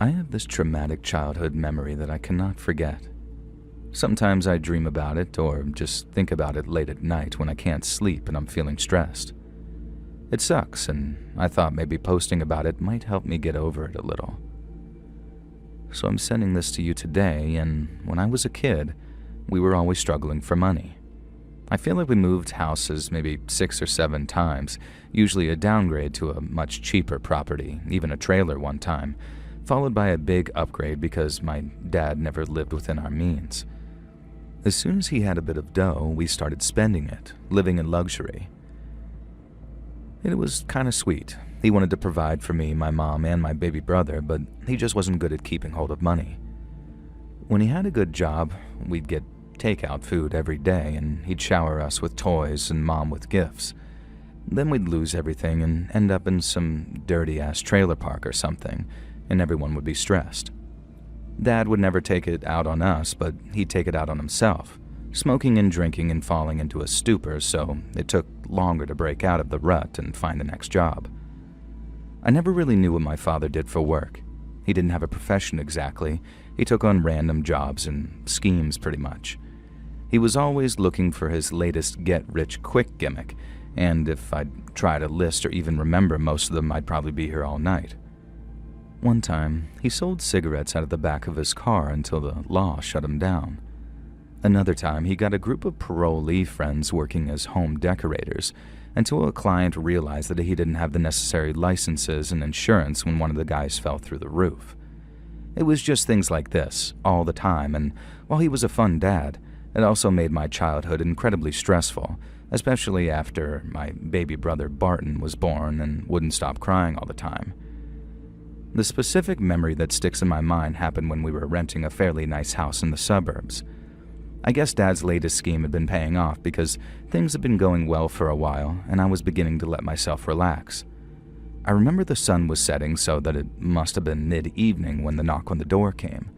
I have this traumatic childhood memory that I cannot forget. Sometimes I dream about it or just think about it late at night when I can't sleep and I'm feeling stressed. It sucks, and I thought maybe posting about it might help me get over it a little. So I'm sending this to you today, and when I was a kid, we were always struggling for money. I feel like we moved houses maybe 6 or 7 times, usually a downgrade to a much cheaper property, even a trailer one time, followed by a big upgrade because my dad never lived within our means. As soon as he had a bit of dough, we started spending it, living in luxury. It was kind of sweet. He wanted to provide for me, my mom, and my baby brother, but he just wasn't good at keeping hold of money. When he had a good job, we'd get takeout food every day, and he'd shower us with toys and mom with gifts. Then we'd lose everything and end up in some dirty-ass trailer park or something, and everyone would be stressed. Dad would never take it out on us, but he'd take it out on himself, smoking and drinking and falling into a stupor, so it took longer to break out of the rut and find the next job. I never really knew what my father did for work. He didn't have a profession exactly. He took on random jobs and schemes pretty much. He was always looking for his latest get-rich-quick gimmick, and if I'd try to list or even remember most of them, I'd probably be here all night. One time, he sold cigarettes out of the back of his car until the law shut him down. Another time, he got a group of parolee friends working as home decorators until a client realized that he didn't have the necessary licenses and insurance when one of the guys fell through the roof. It was just things like this, all the time, and while he was a fun dad, it also made my childhood incredibly stressful, especially after my baby brother Barton was born and wouldn't stop crying all the time. The specific memory that sticks in my mind happened when we were renting a fairly nice house in the suburbs. I guess Dad's latest scheme had been paying off because things had been going well for a while and I was beginning to let myself relax. I remember the sun was setting, so that it must have been mid-evening when the knock on the door came.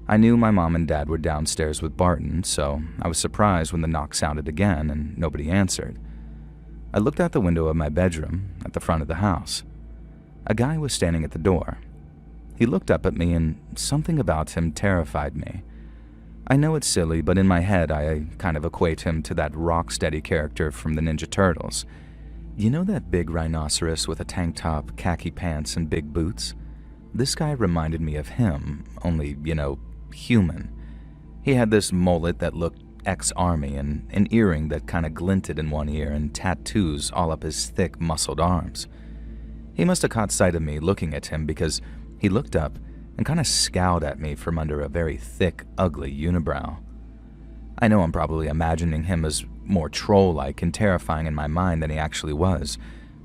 I knew my mom and dad were downstairs with Barton, so I was surprised when the knock sounded again and nobody answered. I looked out the window of my bedroom at the front of the house. A guy was standing at the door. He looked up at me and something about him terrified me. I know it's silly, but in my head I kind of equate him to that Rocksteady character from the Ninja Turtles. You know that big rhinoceros with a tank top, khaki pants, and big boots? This guy reminded me of him, only, human. He had this mullet that looked ex-army and an earring that kind of glinted in one ear and tattoos all up his thick, muscled arms. He must have caught sight of me looking at him because he looked up and kind of scowled at me from under a very thick, ugly unibrow. I know I'm probably imagining him as more troll-like and terrifying in my mind than he actually was,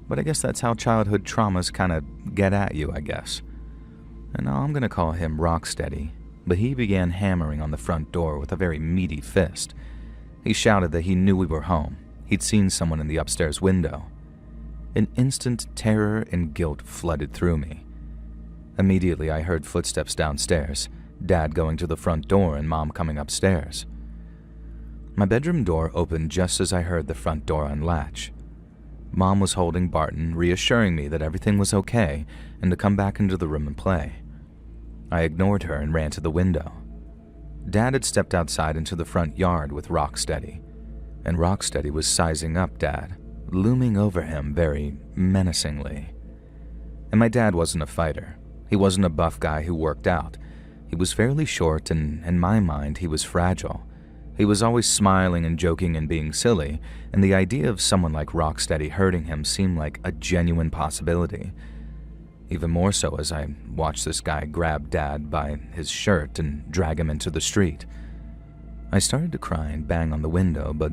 but I guess that's how childhood traumas kind of get at you, I guess. And now I'm going to call him Rocksteady, but he began hammering on the front door with a very meaty fist. He shouted that he knew we were home. He'd seen someone in the upstairs window. An instant terror and guilt flooded through me. Immediately, I heard footsteps downstairs, Dad going to the front door and Mom coming upstairs. My bedroom door opened just as I heard the front door unlatch. Mom was holding Barton, reassuring me that everything was okay and to come back into the room and play. I ignored her and ran to the window. Dad had stepped outside into the front yard with Rocksteady, and Rocksteady was sizing up Dad, looming over him very menacingly. And my dad wasn't a fighter. He wasn't a buff guy who worked out. He was fairly short, and in my mind, he was fragile. He was always smiling and joking and being silly, and the idea of someone like Rocksteady hurting him seemed like a genuine possibility. Even more so as I watched this guy grab Dad by his shirt and drag him into the street. I started to cry and bang on the window, but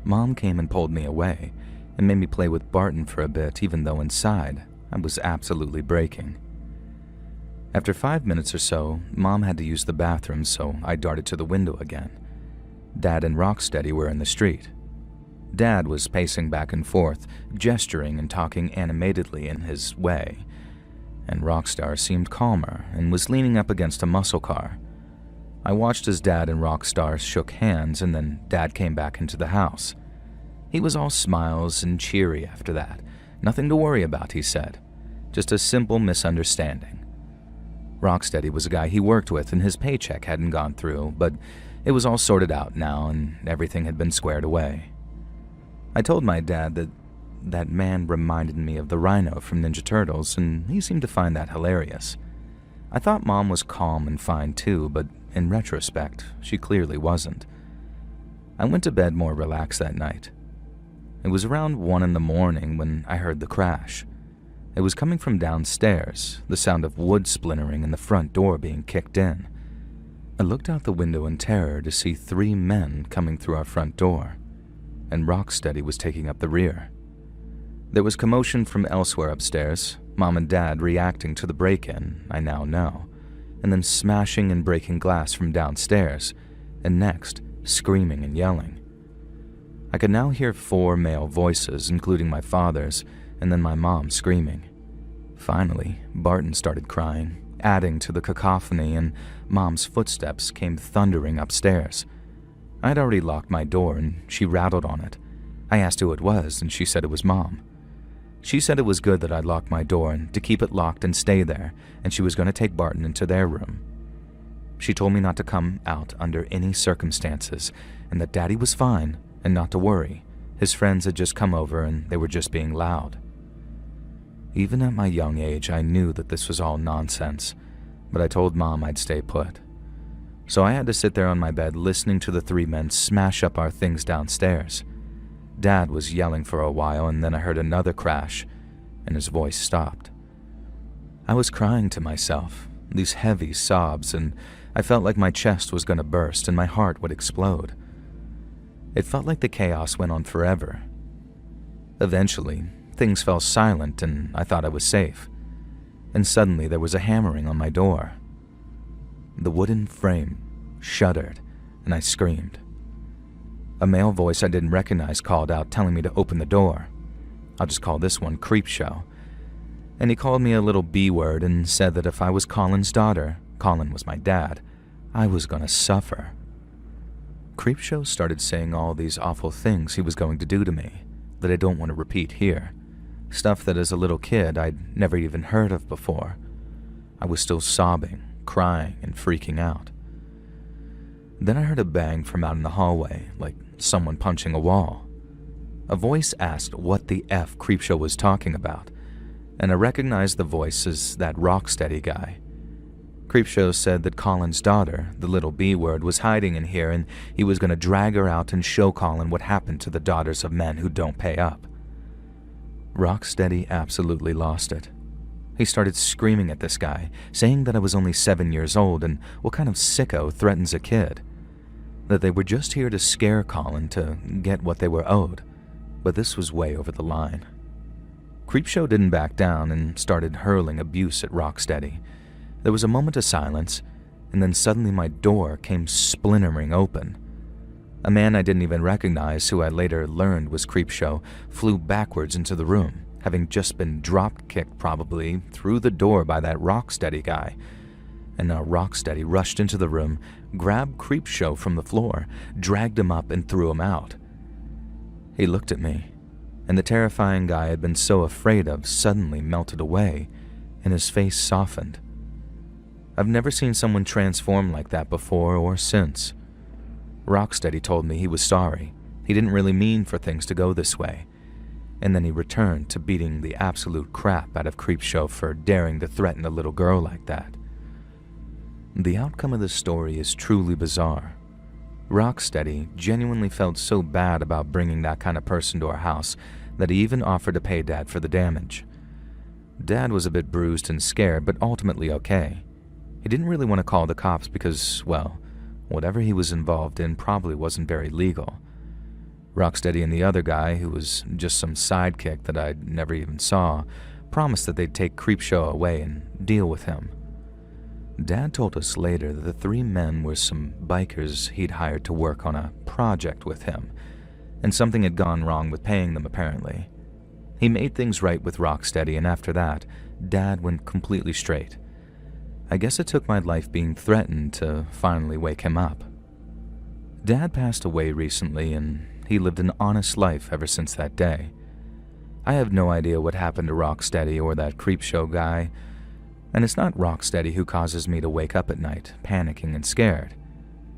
Mom came and pulled me away and made me play with Barton for a bit, even though inside I was absolutely breaking. After 5 minutes or so, Mom had to use the bathroom, so I darted to the window again. Dad and Rocksteady were in the street. Dad was pacing back and forth, gesturing and talking animatedly in his way, and Rockstar seemed calmer and was leaning up against a muscle car. I watched as Dad and Rockstar shook hands, and then Dad came back into the house. He was all smiles and cheery after that. Nothing to worry about, he said. Just a simple misunderstanding. Rocksteady was a guy he worked with and his paycheck hadn't gone through, but it was all sorted out now and everything had been squared away. I told my dad that that man reminded me of the Rhino from Ninja Turtles, and he seemed to find that hilarious. I thought Mom was calm and fine too, but in retrospect, she clearly wasn't. I went to bed more relaxed that night. It was around 1 in the morning when I heard the crash. It was coming from downstairs, the sound of wood splintering and the front door being kicked in. I looked out the window in terror to see 3 men coming through our front door, and Rocksteady was taking up the rear. There was commotion from elsewhere upstairs, Mom and Dad reacting to the break-in, I now know, and then smashing and breaking glass from downstairs, and next, screaming and yelling. I could now hear 4 male voices, including my father's, and then my mom screaming. Finally, Barton started crying, adding to the cacophony, and Mom's footsteps came thundering upstairs. I'd already locked my door, and she rattled on it. I asked who it was, and she said it was Mom. She said it was good that I'd locked my door and to keep it locked and stay there, and she was going to take Barton into their room. She told me not to come out under any circumstances, and that Daddy was fine, and not to worry. His friends had just come over and they were just being loud. Even at my young age, I knew that this was all nonsense, but I told Mom I'd stay put. So I had to sit there on my bed listening to the 3 men smash up our things downstairs. Dad was yelling for a while, and then I heard another crash, and his voice stopped. I was crying to myself, these heavy sobs, and I felt like my chest was going to burst and my heart would explode. It felt like the chaos went on forever. Eventually, things fell silent and I thought I was safe. And suddenly there was a hammering on my door. The wooden frame shuddered and I screamed. A male voice I didn't recognize called out, telling me to open the door. I'll just call this one Creepshow. And he called me a little B-word and said that if I was Colin's daughter, Colin was my dad, I was gonna suffer. Creepshow started saying all these awful things he was going to do to me that I don't want to repeat here. Stuff that as a little kid I'd never even heard of before. I was still sobbing, crying, and freaking out. Then I heard a bang from out in the hallway, like someone punching a wall. A voice asked what the F Creepshow was talking about, and I recognized the voice as that Rocksteady guy. Creepshow said that Colin's daughter, the little B-word, was hiding in here and he was going to drag her out and show Colin what happened to the daughters of men who don't pay up. Rocksteady absolutely lost it. He started screaming at this guy, saying that I was only 7 years old and what kind of sicko threatens a kid. That they were just here to scare Colin to get what they were owed, but this was way over the line. Creepshow didn't back down and started hurling abuse at Rocksteady. There was a moment of silence, and then suddenly my door came splintering open. A man I didn't even recognize, who I later learned was Creepshow, flew backwards into the room, having just been drop-kicked probably through the door by that Rocksteady guy. And now Rocksteady rushed into the room, grabbed Creepshow from the floor, dragged him up and threw him out. He looked at me, and the terrifying guy I'd been so afraid of suddenly melted away, and his face softened. I've never seen someone transform like that before or since. Rocksteady told me he was sorry. He didn't really mean for things to go this way. And then he returned to beating the absolute crap out of Creepshow for daring to threaten a little girl like that. The outcome of this story is truly bizarre. Rocksteady genuinely felt so bad about bringing that kind of person to our house that he even offered to pay Dad for the damage. Dad was a bit bruised and scared, but ultimately okay. He didn't really want to call the cops because, well, whatever he was involved in probably wasn't very legal. Rocksteady and the other guy, who was just some sidekick that I'd never even saw, promised that they'd take Creepshow away and deal with him. Dad told us later that the 3 men were some bikers he'd hired to work on a project with him, and something had gone wrong with paying them apparently. He made things right with Rocksteady, and after that, Dad went completely straight. I guess it took my life being threatened to finally wake him up. Dad passed away recently, and he lived an honest life ever since that day. I have no idea what happened to Rocksteady or that Creepshow guy, And it's not Rocksteady who causes me to wake up at night, panicking and scared.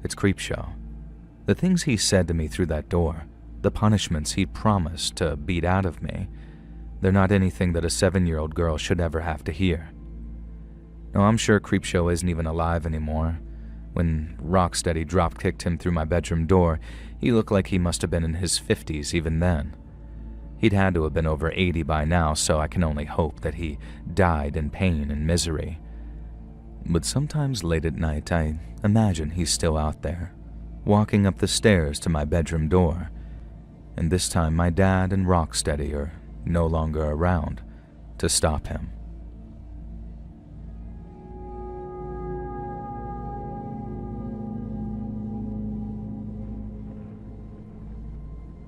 It's Creepshow. The things he said to me through that door, the punishments he promised to beat out of me, they're not anything that a 7-year-old girl should ever have to hear. No, I'm sure Creepshow isn't even alive anymore. When Rocksteady drop-kicked him through my bedroom door, he looked like he must have been in his 50s even then. He'd had to have been over 80 by now, so I can only hope that he died in pain and misery. But sometimes late at night, I imagine he's still out there, walking up the stairs to my bedroom door. And this time my dad and Rocksteady are no longer around to stop him.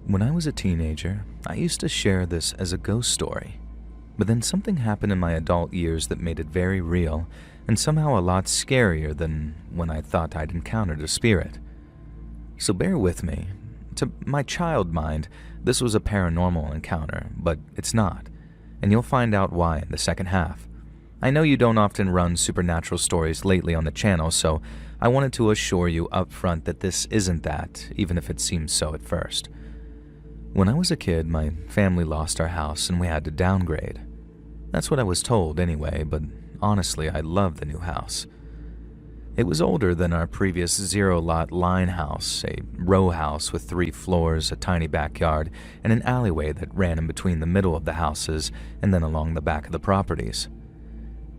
When I was a teenager, I used to share this as a ghost story. But then something happened in my adult years that made it very real and somehow a lot scarier than when I thought I'd encountered a spirit. So bear with me. To my child mind, this was a paranormal encounter, but it's not. And you'll find out why in the second half. I know you don't often run supernatural stories lately on the channel, so I wanted to assure you up front that this isn't that, even if it seems so at first. When I was a kid, my family lost our house and we had to downgrade. That's what I was told anyway, but honestly, I loved the new house. It was older than our previous zero-lot line house, a row house with 3 floors, a tiny backyard, and an alleyway that ran in between the middle of the houses and then along the back of the properties.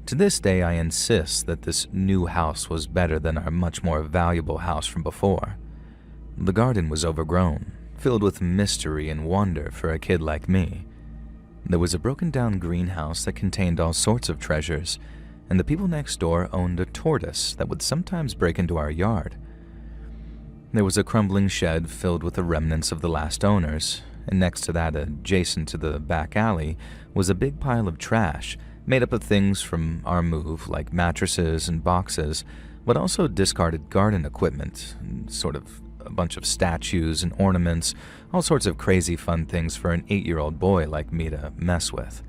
To this day, I insist that this new house was better than our much more valuable house from before. The garden was overgrown, filled with mystery and wonder for a kid like me. There was a broken-down greenhouse that contained all sorts of treasures, and the people next door owned a tortoise that would sometimes break into our yard. There was a crumbling shed filled with the remnants of the last owners, and next to that, adjacent to the back alley, was a big pile of trash made up of things from our move, like mattresses and boxes, but also discarded garden equipment, sort of a bunch of statues and ornaments, all sorts of crazy fun things for an 8-year-old boy like me to mess with.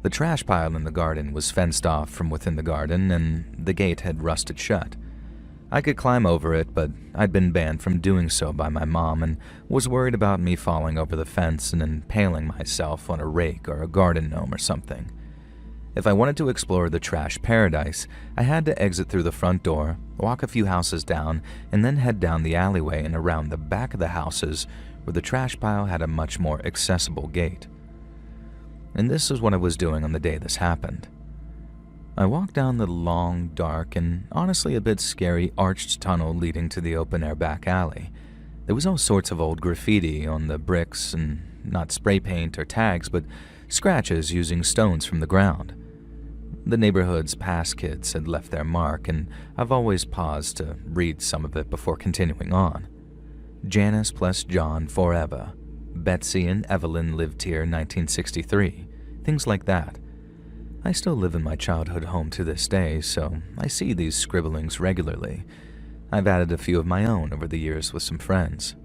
The trash pile in the garden was fenced off from within the garden, and the gate had rusted shut. I could climb over it, but I'd been banned from doing so by my mom and was worried about me falling over the fence and impaling myself on a rake or a garden gnome or something. If I wanted to explore the trash paradise, I had to exit through the front door, walk a few houses down, and then head down the alleyway and around the back of the houses where the trash pile had a much more accessible gate. And this is what I was doing on the day this happened. I walked down the long, dark, and honestly a bit scary arched tunnel leading to the open-air back alley. There was all sorts of old graffiti on the bricks, and not spray paint or tags, but scratches using stones from the ground. The neighborhood's past kids had left their mark, and I've always paused to read some of it before continuing on. Janice plus John forever. Betsy and Evelyn lived here 1963. Things like that. I still live in my childhood home to this day, so I see these scribblings regularly. I've added a few of my own over the years with some friends.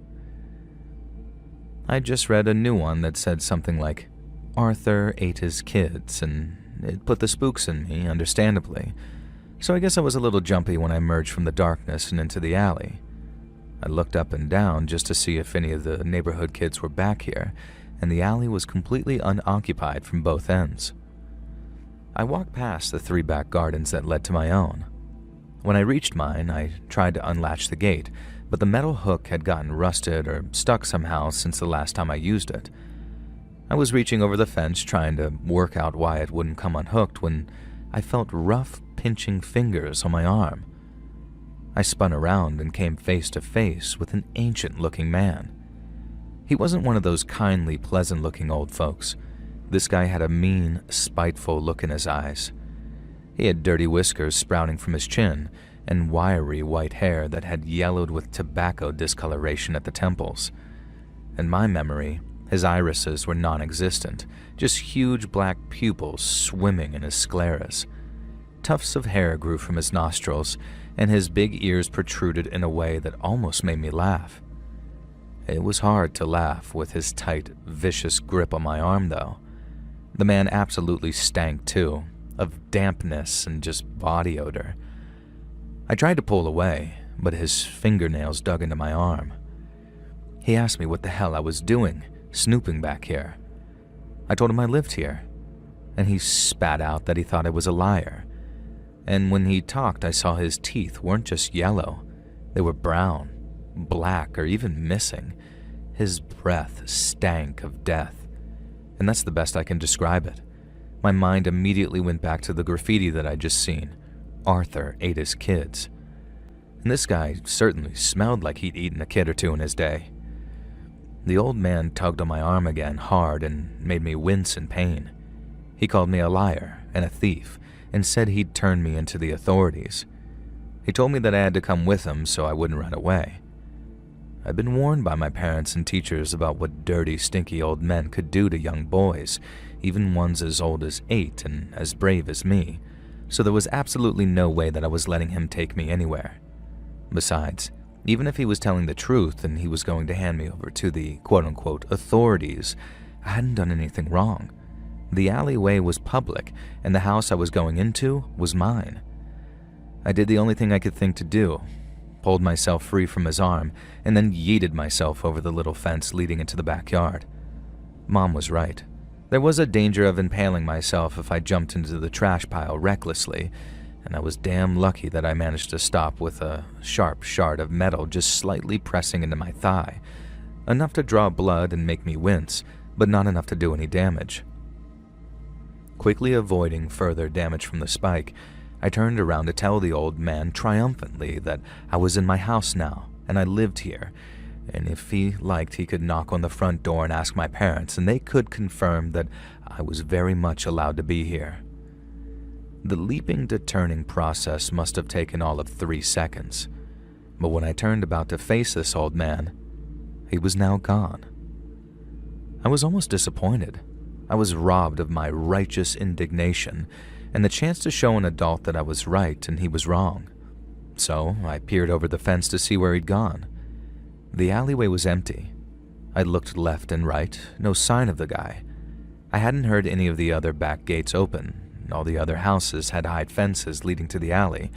I just read a new one that said something like, Arthur ate his kids, and it put the spooks in me, understandably. So I guess I was a little jumpy when I emerged from the darkness and into the alley. I looked up and down just to see if any of the neighborhood kids were back here, and the alley was completely unoccupied from both ends. I walked past the 3 back gardens that led to my own. When I reached mine, I tried to unlatch the gate, but the metal hook had gotten rusted or stuck somehow since the last time I used it. I was reaching over the fence trying to work out why it wouldn't come unhooked when I felt rough, pinching fingers on my arm. I spun around and came face to face with an ancient-looking man. He wasn't one of those kindly, pleasant-looking old folks. This guy had a mean, spiteful look in his eyes. He had dirty whiskers sprouting from his chin and wiry white hair that had yellowed with tobacco discoloration at the temples. In my memory, his irises were non-existent, just huge black pupils swimming in his scleras. Tufts of hair grew from his nostrils, and his big ears protruded in a way that almost made me laugh. It was hard to laugh with his tight, vicious grip on my arm, though. The man absolutely stank too, of dampness and just body odor. I tried to pull away, but his fingernails dug into my arm. He asked me what the hell I was doing, snooping back here. I told him I lived here, and he spat out that he thought I was a liar. And when he talked, I saw his teeth weren't just yellow, they were brown, black, or even missing. His breath stank of death, and that's the best I can describe it. My mind immediately went back to the graffiti that I'd just seen. Arthur ate his kids. And this guy certainly smelled like he'd eaten a kid or two in his day. The old man tugged on my arm again hard and made me wince in pain. He called me a liar and a thief and said he'd turn me into the authorities. He told me that I had to come with him so I wouldn't run away. I'd been warned by my parents and teachers about what dirty, stinky old men could do to young boys, even ones as old as 8 and as brave as me, so there was absolutely no way that I was letting him take me anywhere. Besides, even if he was telling the truth and he was going to hand me over to the quote-unquote authorities, I hadn't done anything wrong. The alleyway was public, and the house I was going into was mine. I did the only thing I could think to do, pulled myself free from his arm, and then yeeted myself over the little fence leading into the backyard. Mom was right. There was a danger of impaling myself if I jumped into the trash pile recklessly, and I was damn lucky that I managed to stop with a sharp shard of metal just slightly pressing into my thigh, enough to draw blood and make me wince, but not enough to do any damage. Quickly avoiding further damage from the spike, I turned around to tell the old man triumphantly that I was in my house now, and I lived here, and if he liked he could knock on the front door and ask my parents, and they could confirm that I was very much allowed to be here. The leaping to turning process must have taken all of 3 seconds, but when I turned about to face this old man, he was now gone. I was almost disappointed. I was robbed of my righteous indignation and the chance to show an adult that I was right and he was wrong. So I peered over the fence to see where he'd gone. The alleyway was empty. I looked left and right, no sign of the guy. I hadn't heard any of the other back gates open. All the other houses had high fences leading to the alley.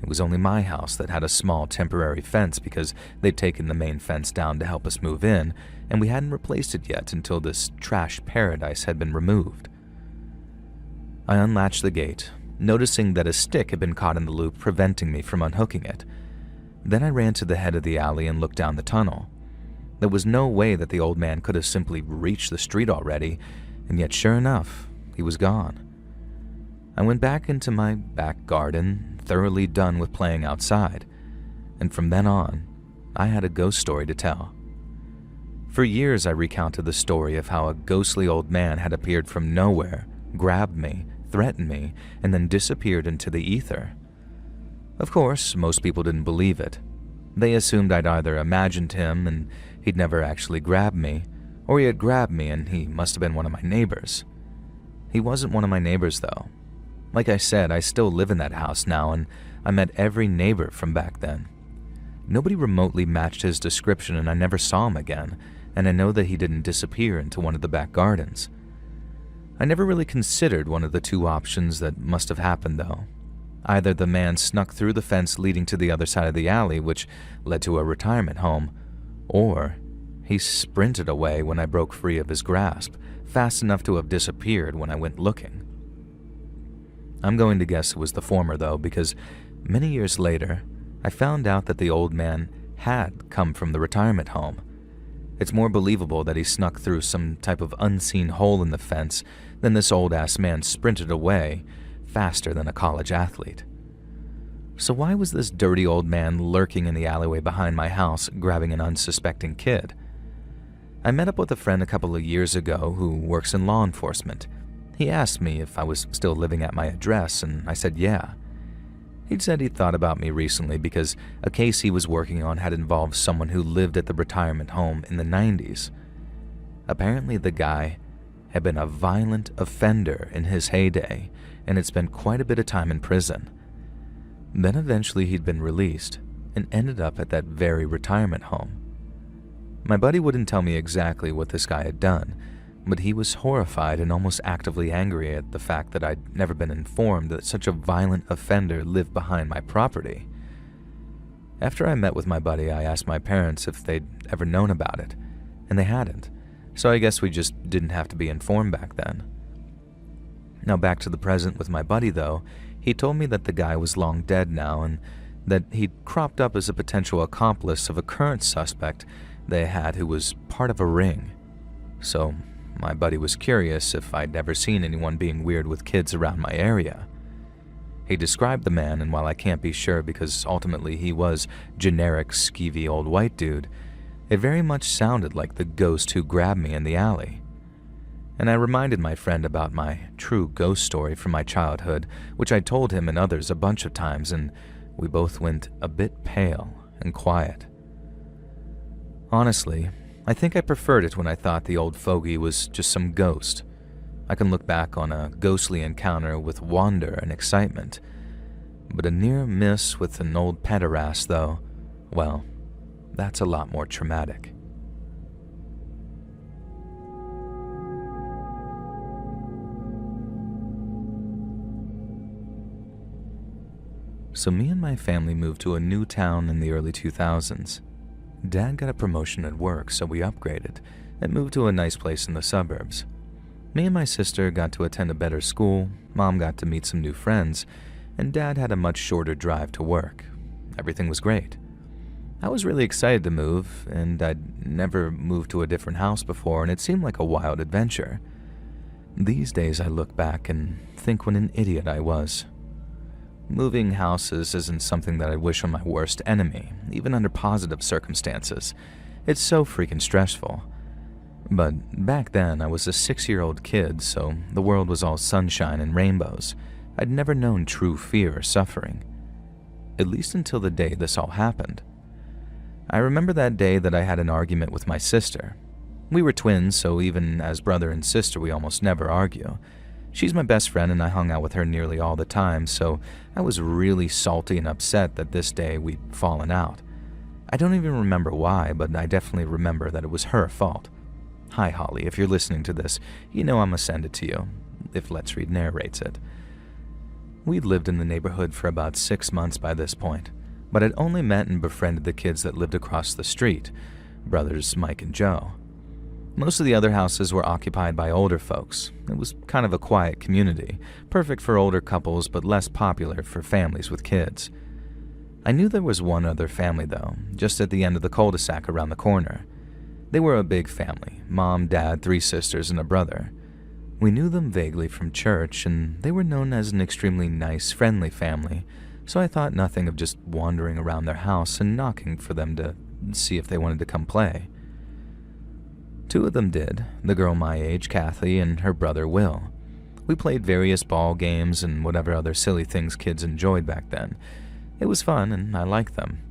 It was only my house that had a small temporary fence because they'd taken the main fence down to help us move in, and we hadn't replaced it yet until this trash paradise had been removed. I unlatched the gate, noticing that a stick had been caught in the loop, preventing me from unhooking it. Then I ran to the head of the alley and looked down the tunnel. There was no way that the old man could have simply reached the street already, and yet sure enough, he was gone. I went back into my back garden, thoroughly done with playing outside, and from then on, I had a ghost story to tell. For years I recounted the story of how a ghostly old man had appeared from nowhere, grabbed me, threatened me, and then disappeared into the ether. Of course, most people didn't believe it. They assumed I'd either imagined him and he'd never actually grabbed me, or he had grabbed me and he must have been one of my neighbors. He wasn't one of my neighbors though. Like I said, I still live in that house now, and I met every neighbor from back then. Nobody remotely matched his description, and I never saw him again, and I know that he didn't disappear into one of the back gardens. I never really considered one of the 2 options that must have happened, though. Either the man snuck through the fence leading to the other side of the alley, which led to a retirement home, or he sprinted away when I broke free of his grasp, fast enough to have disappeared when I went looking. I'm going to guess it was the former, though, because many years later, I found out that the old man had come from the retirement home. It's more believable that he snuck through some type of unseen hole in the fence than this old-ass man sprinted away faster than a college athlete. So why was this dirty old man lurking in the alleyway behind my house, grabbing an unsuspecting kid? I met up with a friend a couple of years ago who works in law enforcement. He asked me if I was still living at my address, and I said yeah. He'd said he'd thought about me recently because a case he was working on had involved someone who lived at the retirement home in the 90s. Apparently the guy had been a violent offender in his heyday and had spent quite a bit of time in prison. Then eventually he'd been released and ended up at that very retirement home. My buddy wouldn't tell me exactly what this guy had done, but he was horrified and almost actively angry at the fact that I'd never been informed that such a violent offender lived behind my property. After I met with my buddy, I asked my parents if they'd ever known about it, and they hadn't, so I guess we just didn't have to be informed back then. Now back to the present with my buddy though, he told me that the guy was long dead now and that he'd cropped up as a potential accomplice of a current suspect they had who was part of a ring. So my buddy was curious if I'd ever seen anyone being weird with kids around my area. He described the man, and while I can't be sure because ultimately he was generic skeevy old white dude, it very much sounded like the ghost who grabbed me in the alley. And I reminded my friend about my true ghost story from my childhood, which I told him and others a bunch of times, and we both went a bit pale and quiet. Honestly, I think I preferred it when I thought the old fogey was just some ghost. I can look back on a ghostly encounter with wonder and excitement. But a near miss with an old pederast, though, well, that's a lot more traumatic. So me and my family moved to a new town in the early 2000s. Dad got a promotion at work, so we upgraded and moved to a nice place in the suburbs. Me and my sister got to attend a better school, Mom got to meet some new friends, and Dad had a much shorter drive to work. Everything was great. I was really excited to move, and I'd never moved to a different house before, and it seemed like a wild adventure. These days I look back and think what an idiot I was. Moving houses isn't something that I wish on my worst enemy, even under positive circumstances. It's so freaking stressful. But back then, I was a 6-year-old kid, so the world was all sunshine and rainbows. I'd never known true fear or suffering. At least until the day this all happened. I remember that day that I had an argument with my sister. We were twins, so even as brother and sister, we almost never argue. She's my best friend and I hung out with her nearly all the time, so I was really salty and upset that this day we'd fallen out. I don't even remember why, but I definitely remember that it was her fault. Hi Holly, if you're listening to this, you know I'm gonna send it to you, if Let's Read narrates it. We'd lived in the neighborhood for about 6 months by this point, but I'd only met and befriended the kids that lived across the street, brothers Mike and Joe. Most of the other houses were occupied by older folks. It was kind of a quiet community, perfect for older couples but less popular for families with kids. I knew there was one other family though, just at the end of the cul-de-sac around the corner. They were a big family, mom, dad, 3 sisters, and a brother. We knew them vaguely from church, and they were known as an extremely nice, friendly family, so I thought nothing of just wandering around their house and knocking for them to see if they wanted to come play. 2 of them did, the girl my age, Kathy, and her brother, Will. We played various ball games and whatever other silly things kids enjoyed back then. It was fun, and I liked them.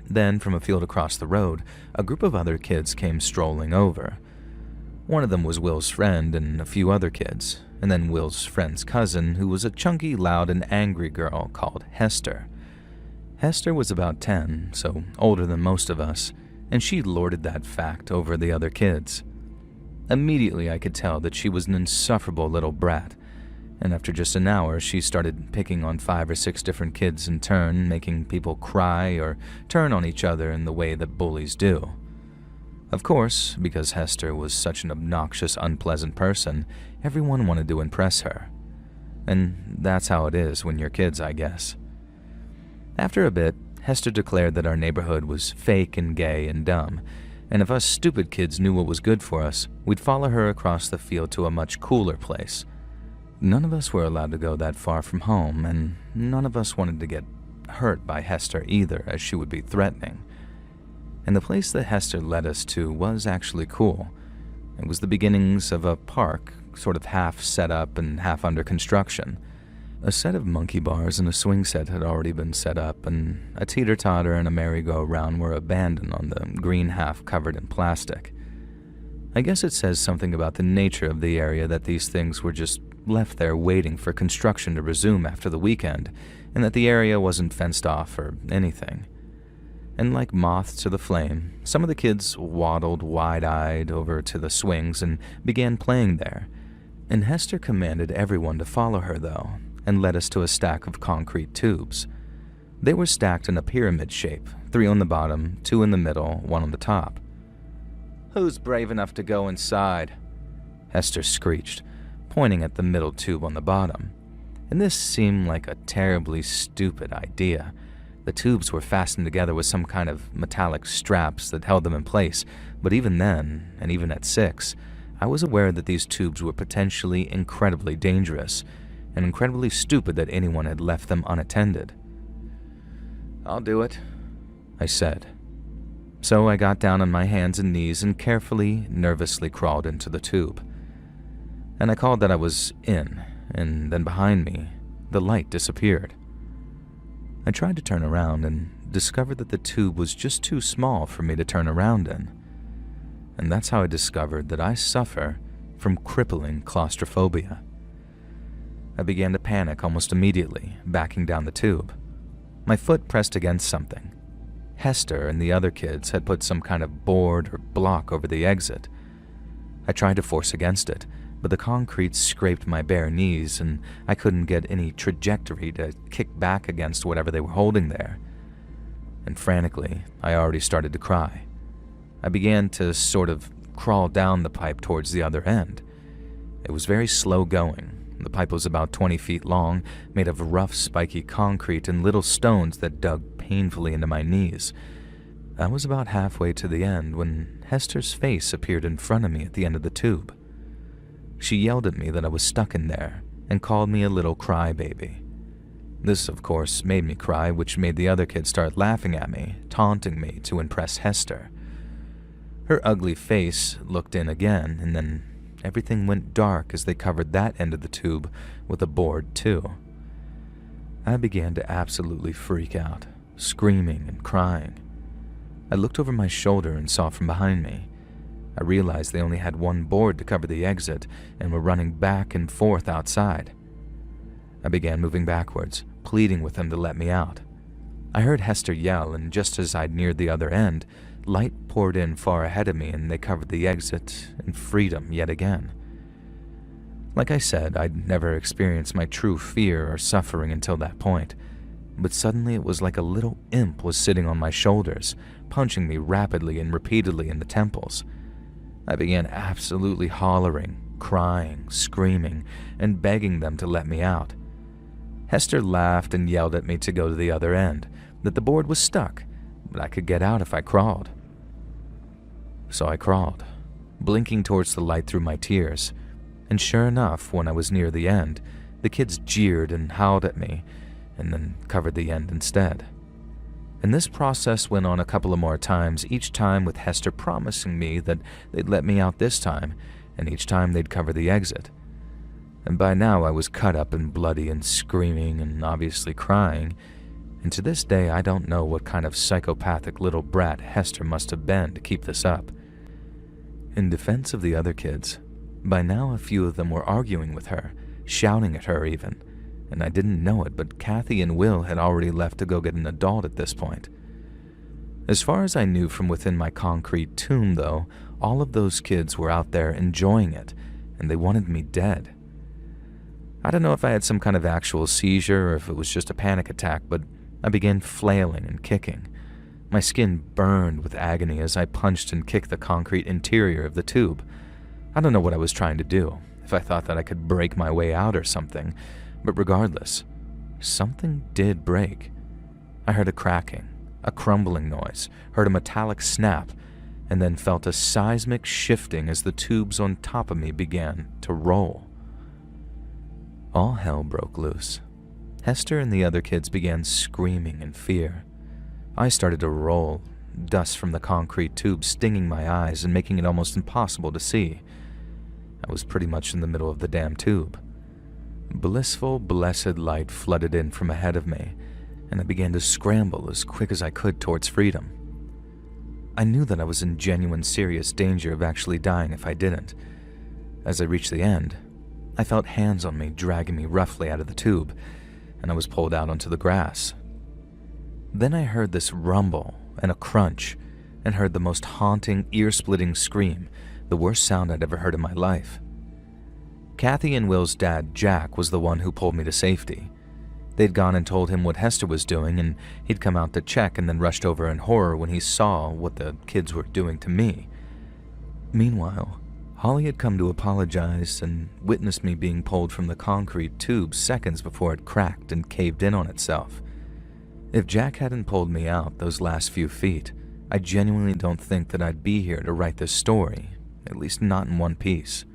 Then, from a field across the road, a group of other kids came strolling over. One of them was Will's friend and a few other kids, and then Will's friend's cousin, who was a chunky, loud, and angry girl called Hester. Hester was about 10, so older than most of us, and she lorded that fact over the other kids. Immediately I could tell that she was an insufferable little brat, and after just an hour she started picking on 5 or 6 different kids in turn, making people cry or turn on each other in the way that bullies do. Of course, because Hester was such an obnoxious, unpleasant person, everyone wanted to impress her. And that's how it is when you're kids, I guess. After a bit, Hester declared that our neighborhood was fake and gay and dumb, and if us stupid kids knew what was good for us, we'd follow her across the field to a much cooler place. None of us were allowed to go that far from home, and none of us wanted to get hurt by Hester either, as she would be threatening. And the place that Hester led us to was actually cool. It was the beginnings of a park, sort of half set up and half under construction. A set of monkey bars and a swing set had already been set up, and a teeter-totter and a merry-go-round were abandoned on the green half covered in plastic. I guess it says something about the nature of the area that these things were just left there waiting for construction to resume after the weekend, and that the area wasn't fenced off or anything. And like moths to the flame, some of the kids waddled wide-eyed over to the swings and began playing there. And Hester commanded everyone to follow her, though, and led us to a stack of concrete tubes. They were stacked in a pyramid shape, 3 on the bottom, 2 in the middle, 1 on the top. "Who's brave enough to go inside?" Hester screeched, pointing at the middle tube on the bottom. And this seemed like a terribly stupid idea. The tubes were fastened together with some kind of metallic straps that held them in place, but even then, and even at 6, I was aware that these tubes were potentially incredibly dangerous, and incredibly stupid that anyone had left them unattended. "I'll do it," I said. So I got down on my hands and knees and carefully, nervously crawled into the tube. And I called that I was in, and then behind me, the light disappeared. I tried to turn around and discovered that the tube was just too small for me to turn around in. And that's how I discovered that I suffer from crippling claustrophobia. I began to panic almost immediately, backing down the tube. My foot pressed against something. Hester and the other kids had put some kind of board or block over the exit. I tried to force against it, but the concrete scraped my bare knees and I couldn't get any trajectory to kick back against whatever they were holding there. And frantically, I already started to cry. I began to sort of crawl down the pipe towards the other end. It was very slow going. The pipe was about 20 feet long, made of rough, spiky concrete and little stones that dug painfully into my knees. I was about halfway to the end when Hester's face appeared in front of me at the end of the tube. She yelled at me that I was stuck in there and called me a little crybaby. This, of course, made me cry, which made the other kids start laughing at me, taunting me to impress Hester. Her ugly face looked in again, and then everything went dark as they covered that end of the tube with a board, too. I began to absolutely freak out, screaming and crying. I looked over my shoulder and saw from behind me. I realized they only had 1 board to cover the exit and were running back and forth outside. I began moving backwards, pleading with them to let me out. I heard Hester yell, and just as I'd neared the other end, light poured in far ahead of me and they covered the exit and freedom yet again. Like I said, I'd never experienced my true fear or suffering until that point, but suddenly it was like a little imp was sitting on my shoulders, punching me rapidly and repeatedly in the temples. I began absolutely hollering, crying, screaming, and begging them to let me out. Hester laughed and yelled at me to go to the other end, that the board was stuck, but I could get out if I crawled. So I crawled, blinking towards the light through my tears, and sure enough, when I was near the end, the kids jeered and howled at me, and then covered the end instead. And this process went on a couple of more times, each time with Hester promising me that they'd let me out this time, and each time they'd cover the exit. And by now I was cut up and bloody and screaming and obviously crying, and to this day I don't know what kind of psychopathic little brat Hester must have been to keep this up. In defense of the other kids, by now a few of them were arguing with her, shouting at her even, and I didn't know it, but Kathy and Will had already left to go get an adult at this point. As far as I knew from within my concrete tomb, though, all of those kids were out there enjoying it, and they wanted me dead. I don't know if I had some kind of actual seizure or if it was just a panic attack, but I began flailing and kicking. My skin burned with agony as I punched and kicked the concrete interior of the tube. I don't know what I was trying to do, if I thought that I could break my way out or something, but regardless, something did break. I heard a cracking, a crumbling noise, heard a metallic snap, and then felt a seismic shifting as the tubes on top of me began to roll. All hell broke loose. Hester and the other kids began screaming in fear. I started to roll, dust from the concrete tube stinging my eyes and making it almost impossible to see. I was pretty much in the middle of the damn tube. Blissful, blessed light flooded in from ahead of me, and I began to scramble as quick as I could towards freedom. I knew that I was in genuine, serious danger of actually dying if I didn't. As I reached the end, I felt hands on me dragging me roughly out of the tube, and I was pulled out onto the grass. Then I heard this rumble, and a crunch, and heard the most haunting, ear-splitting scream, the worst sound I'd ever heard in my life. Kathy and Will's dad, Jack, was the one who pulled me to safety. They'd gone and told him what Hester was doing, and he'd come out to check and then rushed over in horror when he saw what the kids were doing to me. Meanwhile, Holly had come to apologize and witnessed me being pulled from the concrete tube seconds before it cracked and caved in on itself. If Jack hadn't pulled me out those last few feet, I genuinely don't think that I'd be here to write this story, at least not in one piece.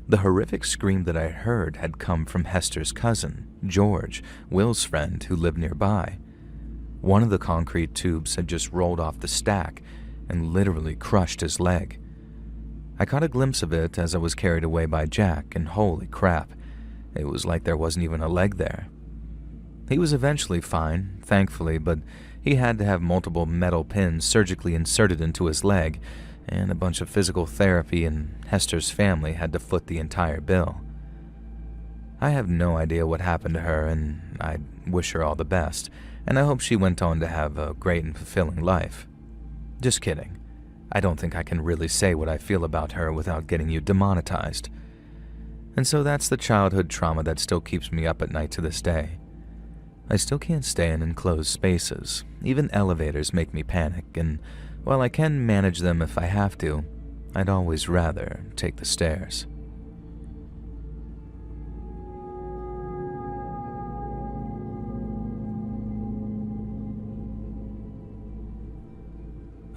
The horrific scream that I heard had come from Hester's cousin, George, Will's friend, who lived nearby. One of the concrete tubes had just rolled off the stack and literally crushed his leg. I caught a glimpse of it as I was carried away by Jack, and holy crap, it was like there wasn't even a leg there. He was eventually fine, thankfully, but he had to have multiple metal pins surgically inserted into his leg, and a bunch of physical therapy, and Hester's family had to foot the entire bill. I have no idea what happened to her, and I wish her all the best, and I hope she went on to have a great and fulfilling life. Just kidding. I don't think I can really say what I feel about her without getting you demonetized. And so that's the childhood trauma that still keeps me up at night to this day. I still can't stay in enclosed spaces. Even elevators make me panic, and while I can manage them if I have to, I'd always rather take the stairs.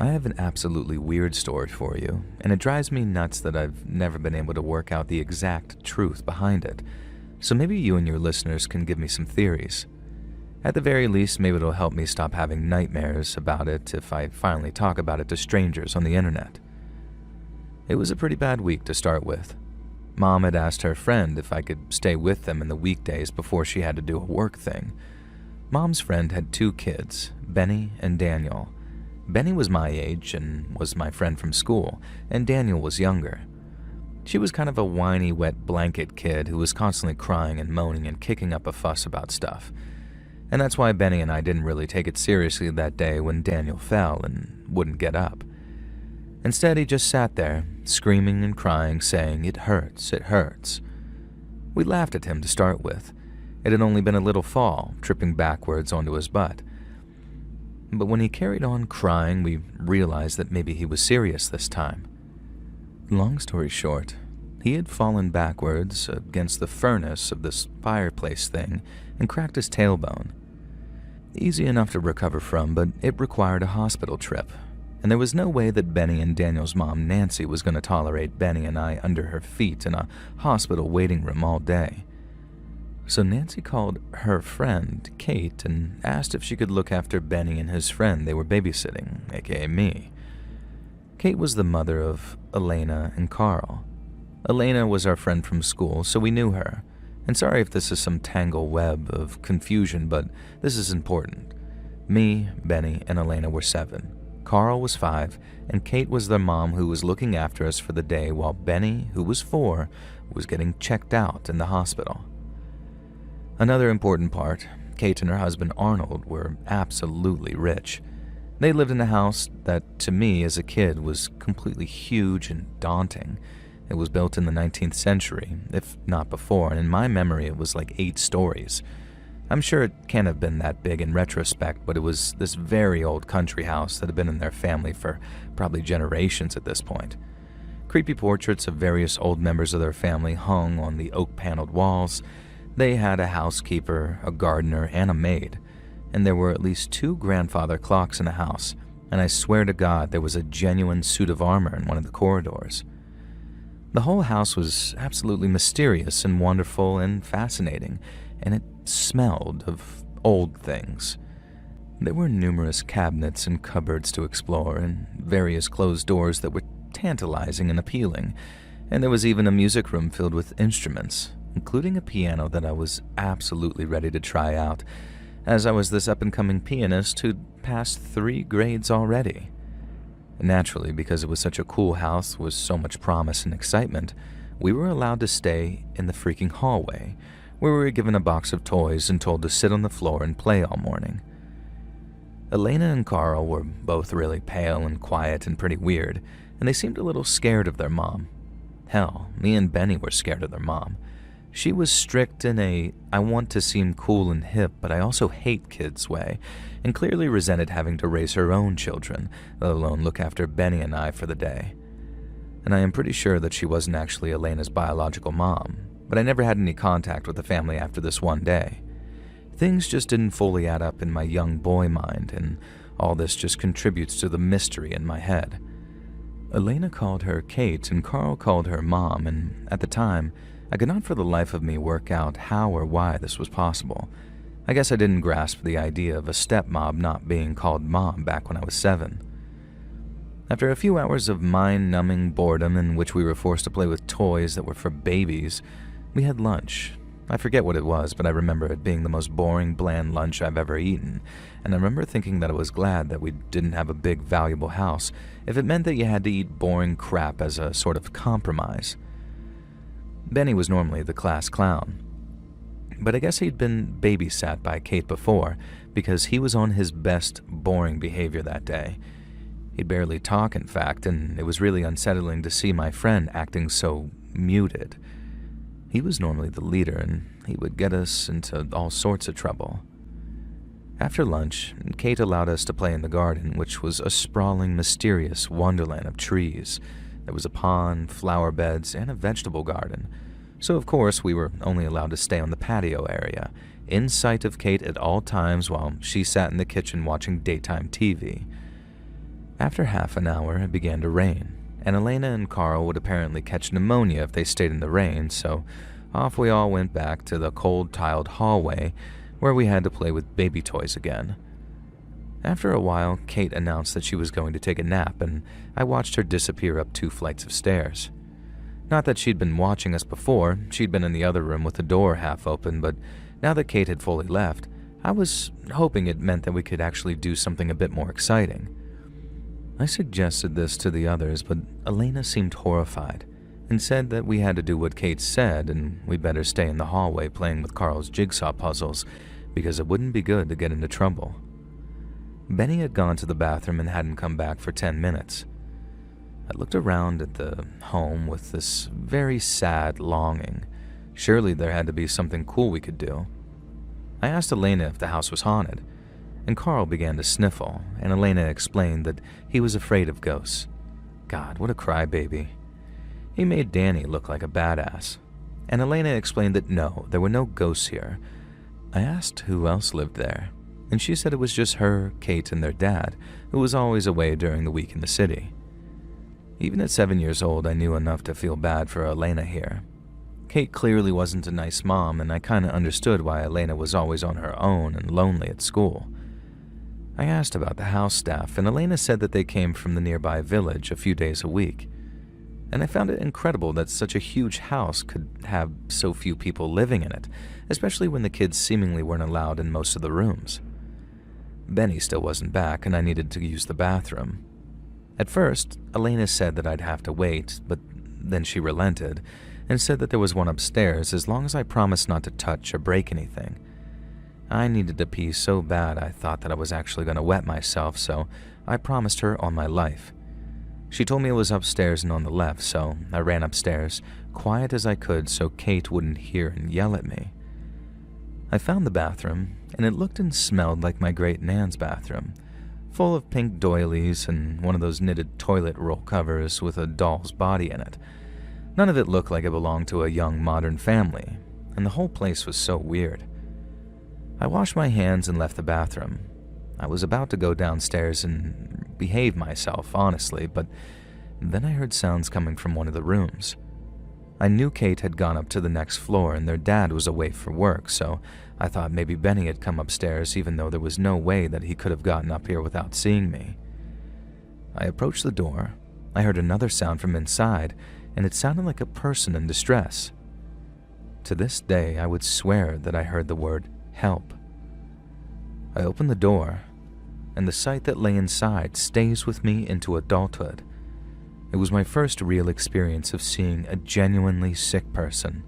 I have an absolutely weird story for you, and it drives me nuts that I've never been able to work out the exact truth behind it, so maybe you and your listeners can give me some theories. At the very least, maybe it'll help me stop having nightmares about it if I finally talk about it to strangers on the internet. It was a pretty bad week to start with. Mom had asked her friend if I could stay with them in the weekdays before she had to do a work thing. Mom's friend had 2 kids, Benny and Daniel. Benny was my age and was my friend from school, and Daniel was younger. She was kind of a whiny, wet blanket kid who was constantly crying and moaning and kicking up a fuss about stuff. And that's why Benny and I didn't really take it seriously that day when Daniel fell and wouldn't get up. Instead, he just sat there, screaming and crying, saying, "It hurts, it hurts." We laughed at him to start with. It had only been a little fall, tripping backwards onto his butt. But when he carried on crying, we realized that maybe he was serious this time. Long story short, he had fallen backwards against the furnace of this fireplace thing and cracked his tailbone. Easy enough to recover from, but it required a hospital trip, and there was no way that Benny and Daniel's mom, Nancy, was going to tolerate Benny and I under her feet in a hospital waiting room all day. So Nancy called her friend, Kate, and asked if she could look after Benny and his friend they were babysitting, aka me. Kate was the mother of Elena and Carl. Elena was our friend from school, so we knew her. And sorry if this is some tangle web of confusion, but this is important. Me, Benny, and Elena were 7. Carl was 5, and Kate was their mom who was looking after us for the day while Benny, who was 4, was getting checked out in the hospital. Another important part, Kate and her husband Arnold were absolutely rich. They lived in a house that, to me as a kid, was completely huge and daunting. It was built in the 19th century, if not before, and in my memory it was like 8 stories. I'm sure it can't have been that big in retrospect, but it was this very old country house that had been in their family for probably generations at this point. Creepy portraits of various old members of their family hung on the oak-paneled walls. They had a housekeeper, a gardener, and a maid, and there were at least 2 grandfather clocks in the house, and I swear to God there was a genuine suit of armor in one of the corridors. The whole house was absolutely mysterious and wonderful and fascinating, and it smelled of old things. There were numerous cabinets and cupboards to explore, and various closed doors that were tantalizing and appealing, and there was even a music room filled with instruments, including a piano that I was absolutely ready to try out, as I was this up-and-coming pianist who'd passed 3 grades already. Naturally, because it was such a cool house with so much promise and excitement, we were allowed to stay in the freaking hallway, where we were given a box of toys and told to sit on the floor and play all morning. Elena and Carl were both really pale and quiet and pretty weird, and they seemed a little scared of their mom. Hell, me and Benny were scared of their mom. She was strict in a I want to seem cool and hip, but I also hate kids way, and clearly resented having to raise her own children, let alone look after Benny and I for the day. And I am pretty sure that she wasn't actually Elena's biological mom, but I never had any contact with the family after this one day. Things just didn't fully add up in my young boy mind, and all this just contributes to the mystery in my head. Elena called her Kate and Carl called her Mom, and at the time, I could not for the life of me work out how or why this was possible. I guess I didn't grasp the idea of a stepmom not being called Mom back when I was 7. After a few hours of mind-numbing boredom in which we were forced to play with toys that were for babies, we had lunch. I forget what it was, but I remember it being the most boring, bland lunch I've ever eaten, and I remember thinking that I was glad that we didn't have a big, valuable house if it meant that you had to eat boring crap as a sort of compromise. Benny was normally the class clown, but I guess he'd been babysat by Kate before because he was on his best boring behavior that day. He'd barely talk, in fact, and it was really unsettling to see my friend acting so muted. He was normally the leader, and he would get us into all sorts of trouble. After lunch, Kate allowed us to play in the garden, which was a sprawling, mysterious wonderland of trees. There was a pond, flower beds, and a vegetable garden. So, of course, we were only allowed to stay on the patio area, in sight of Kate at all times while she sat in the kitchen watching daytime TV. After half an hour, it began to rain, and Elena and Carl would apparently catch pneumonia if they stayed in the rain, so off we all went back to the cold tiled hallway where we had to play with baby toys again. After a while, Kate announced that she was going to take a nap, and I watched her disappear up 2 flights of stairs. Not that she'd been watching us before, she'd been in the other room with the door half open, but now that Kate had fully left, I was hoping it meant that we could actually do something a bit more exciting. I suggested this to the others, but Elena seemed horrified and said that we had to do what Kate said and we'd better stay in the hallway playing with Carl's jigsaw puzzles because it wouldn't be good to get into trouble. Benny had gone to the bathroom and hadn't come back for 10 minutes. I looked around at the home with this very sad longing. Surely there had to be something cool we could do. I asked Elena if the house was haunted, and Carl began to sniffle, and Elena explained that he was afraid of ghosts. God, what a crybaby. He made Danny look like a badass, and Elena explained that no, there were no ghosts here. I asked who else lived there, and she said it was just her, Kate, and their dad, who was always away during the week in the city. Even at 7 years old, I knew enough to feel bad for Elena here. Kate clearly wasn't a nice mom, and I kinda understood why Elena was always on her own and lonely at school. I asked about the house staff, and Elena said that they came from the nearby village a few days a week. And I found it incredible that such a huge house could have so few people living in it, especially when the kids seemingly weren't allowed in most of the rooms. Benny still wasn't back, and I needed to use the bathroom. At first, Elena said that I'd have to wait, but then she relented and said that there was one upstairs as long as I promised not to touch or break anything. I needed to pee so bad I thought that I was actually going to wet myself, so I promised her on my life. She told me it was upstairs and on the left, so I ran upstairs, quiet as I could so Kate wouldn't hear and yell at me. I found the bathroom, and it looked and smelled like my great Nan's bathroom, full of pink doilies and one of those knitted toilet roll covers with a doll's body in it. None of it looked like it belonged to a young modern family, and the whole place was so weird. I washed my hands and left the bathroom. I was about to go downstairs and behave myself, honestly, but then I heard sounds coming from one of the rooms. I knew Kate had gone up to the next floor and their dad was away for work, so I thought maybe Benny had come upstairs even though there was no way that he could have gotten up here without seeing me. I approached the door. I heard another sound from inside, and it sounded like a person in distress. To this day, I would swear that I heard the word help. I opened the door, and the sight that lay inside stays with me into adulthood. It was my first real experience of seeing a genuinely sick person.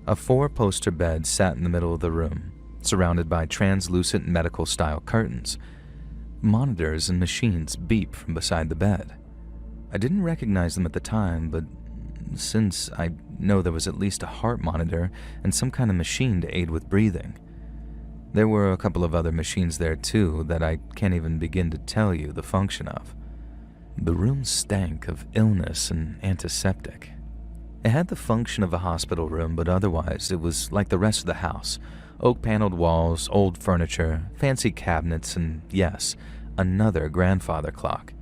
A 4-poster bed sat in the middle of the room, surrounded by translucent medical-style curtains. Monitors and machines beep from beside the bed. I didn't recognize them at the time, but since I know there was at least a heart monitor and some kind of machine to aid with breathing. There were a couple of other machines there too that I can't even begin to tell you the function of. The room stank of illness and antiseptic. It had the function of a hospital room, but otherwise it was like the rest of the house. Oak-paneled walls, old furniture, fancy cabinets, and yes, another grandfather clock.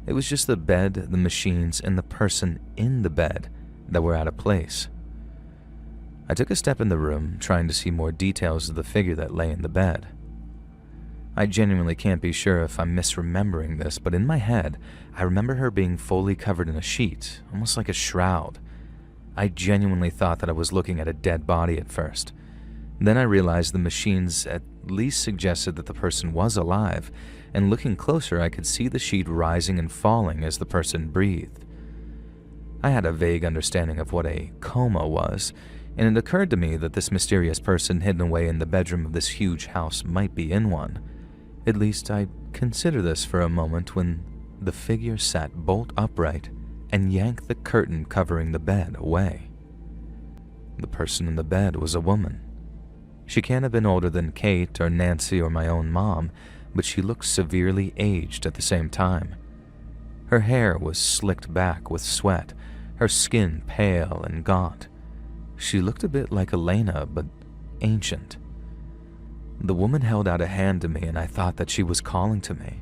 It was just the bed, the machines, and the person in the bed that were out of place. I took a step in the room, trying to see more details of the figure that lay in the bed. I genuinely can't be sure if I'm misremembering this, but in my head, I remember her being fully covered in a sheet, almost like a shroud. I genuinely thought that I was looking at a dead body at first. Then I realized the machines at least suggested that the person was alive, and looking closer I could see the sheet rising and falling as the person breathed. I had a vague understanding of what a coma was, and it occurred to me that this mysterious person hidden away in the bedroom of this huge house might be in one. At least I'd consider this for a moment when the figure sat bolt upright and yanked the curtain covering the bed away. The person in the bed was a woman. She can't have been older than Kate or Nancy or my own mom, but she looked severely aged at the same time. Her hair was slicked back with sweat, her skin pale and gaunt. She looked a bit like Elena, but ancient. The woman held out a hand to me, and I thought that she was calling to me.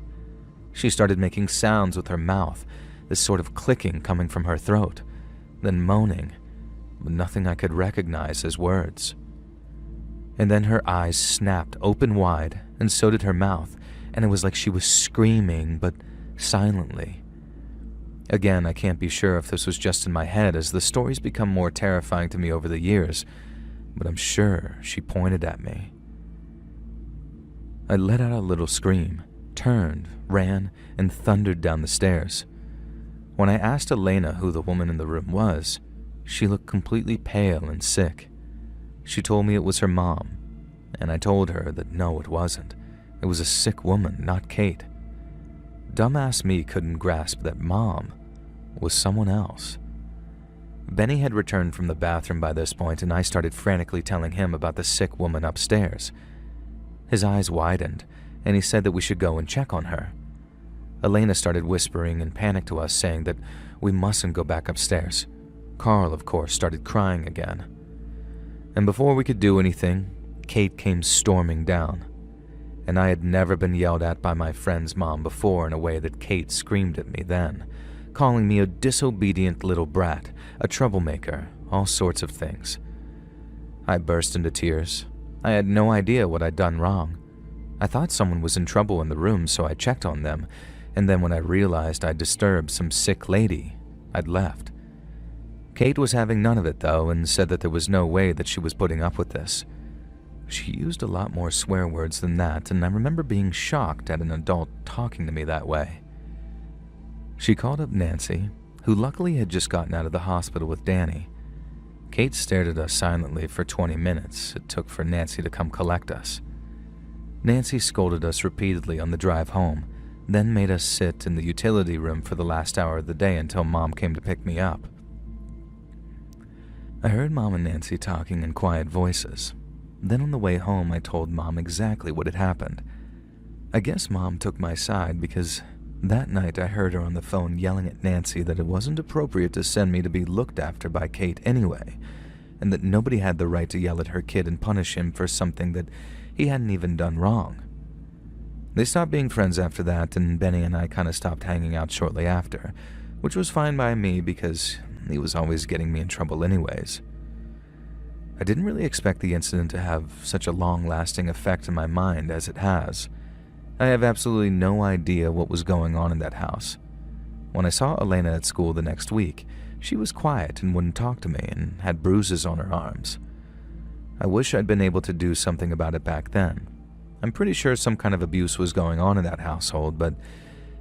She started making sounds with her mouth, this sort of clicking coming from her throat, then moaning, but nothing I could recognize as words. And then her eyes snapped open wide, and so did her mouth, and it was like she was screaming, but silently. Again, I can't be sure if this was just in my head, as the stories become more terrifying to me over the years, but I'm sure she pointed at me. I let out a little scream, turned, ran, and thundered down the stairs. When I asked Elena who the woman in the room was, she looked completely pale and sick. She told me it was her mom, and I told her that no, it wasn't. It was a sick woman, not Kate. Dumbass me couldn't grasp that Mom was someone else. Benny had returned from the bathroom by this point, and I started frantically telling him about the sick woman upstairs. His eyes widened, and he said that we should go and check on her. Elena started whispering in panic to us, saying that we mustn't go back upstairs. Carl, of course, started crying again. And before we could do anything, Kate came storming down. And I had never been yelled at by my friend's mom before in a way that Kate screamed at me then, calling me a disobedient little brat, a troublemaker, all sorts of things. I burst into tears. I had no idea what I'd done wrong. I thought someone was in trouble in the room, so I checked on them, and then when I realized I'd disturbed some sick lady, I'd left. Kate was having none of it, though, and said that there was no way that she was putting up with this. She used a lot more swear words than that, and I remember being shocked at an adult talking to me that way. She called up Nancy, who luckily had just gotten out of the hospital with Danny. Kate stared at us silently for 20 minutes it took for Nancy to come collect us. Nancy scolded us repeatedly on the drive home, then made us sit in the utility room for the last hour of the day until Mom came to pick me up. I heard Mom and Nancy talking in quiet voices. Then on the way home, I told Mom exactly what had happened. I guess Mom took my side because that night I heard her on the phone yelling at Nancy that it wasn't appropriate to send me to be looked after by Kate anyway, and that nobody had the right to yell at her kid and punish him for something that he hadn't even done wrong. They stopped being friends after that, and Benny and I kind of stopped hanging out shortly after, which was fine by me because he was always getting me in trouble anyways. I didn't really expect the incident to have such a long-lasting effect in my mind as it has. I have absolutely no idea what was going on in that house. When I saw Elena at school the next week, she was quiet and wouldn't talk to me and had bruises on her arms. I wish I'd been able to do something about it back then. I'm pretty sure some kind of abuse was going on in that household, but